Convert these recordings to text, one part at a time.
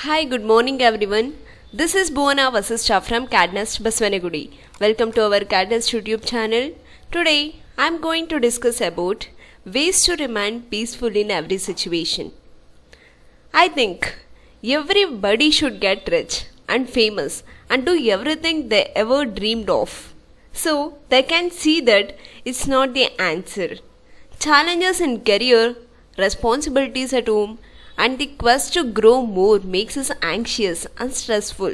Hi, good morning everyone. This is Bhuwana Vasishtha from Cadnest Baswanagudi. Welcome to our Cadnest YouTube channel. Today, I am going to discuss about ways to remain peaceful in every situation. I think everybody should get rich and famous and do everything they ever dreamed of. So, they can see that it's not the answer. Challenges in career, responsibilities at home, and the quest to grow more makes us anxious and stressful.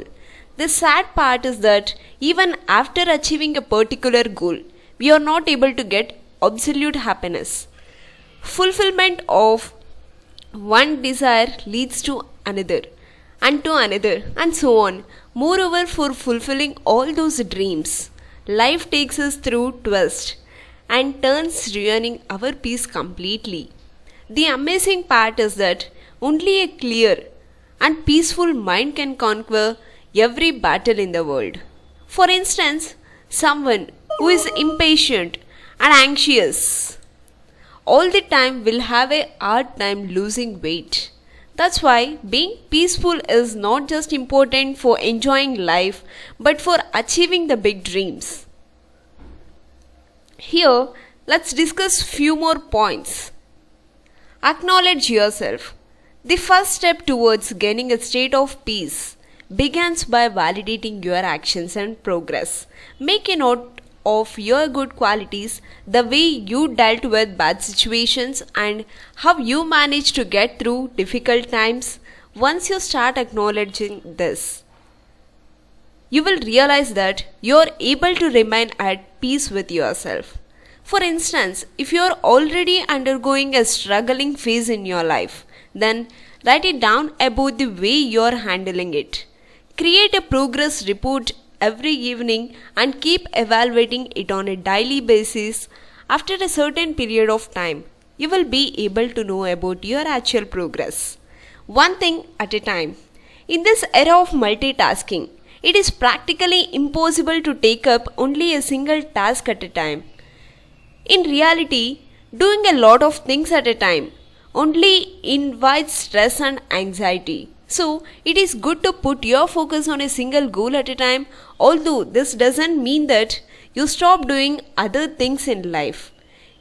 The sad part is that even after achieving a particular goal, we are not able to get absolute happiness. Fulfillment of one desire leads to another, and so on. Moreover, for fulfilling all those dreams, life takes us through twists and turns, ruining our peace completely. The amazing part is that only a clear and peaceful mind can conquer every battle in the world. For instance, someone who is impatient and anxious all the time will have a hard time losing weight. That's why being peaceful is not just important for enjoying life but for achieving the big dreams. Here, let's discuss few more points. Acknowledge yourself. The first step towards gaining a state of peace begins by validating your actions and progress. Make a note of your good qualities, the way you dealt with bad situations, and how you managed to get through difficult times. Once you start acknowledging this, you will realize that you are able to remain at peace with yourself. For instance, if you are already undergoing a struggling phase in your life, then write it down about the way you are handling it. Create a progress report every evening and keep evaluating it on a daily basis. After a certain period of time, you will be able to know about your actual progress. One thing at a time. In this era of multitasking, it is practically impossible to take up only a single task at a time. In reality, doing a lot of things at a time only invites stress and anxiety. So, it is good to put your focus on a single goal at a time, although this doesn't mean that you stop doing other things in life.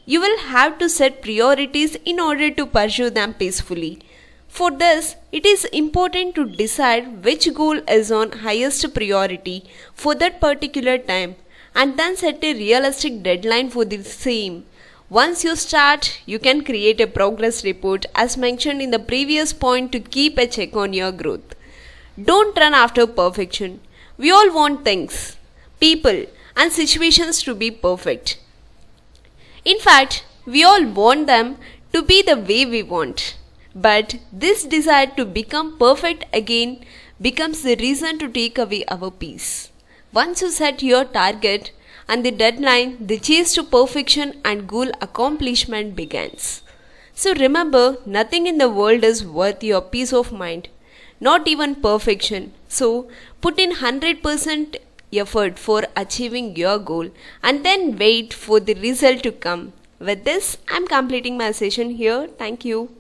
You will have to set priorities in order to pursue them peacefully. For this, it is important to decide which goal is on highest priority for that particular time and then set a realistic deadline for the same. Once you start, you can create a progress report as mentioned in the previous point to keep a check on your growth. Don't run after perfection. We all want things, people, and situations to be perfect. In fact, we all want them to be the way we want. But this desire to become perfect again becomes the reason to take away our peace. Once you set your target and the deadline, the chase to perfection and goal accomplishment begins. So remember, nothing in the world is worth your peace of mind, not even perfection. So put in 100% effort for achieving your goal and then wait for the result to come. With this, I am completing my session here. Thank you.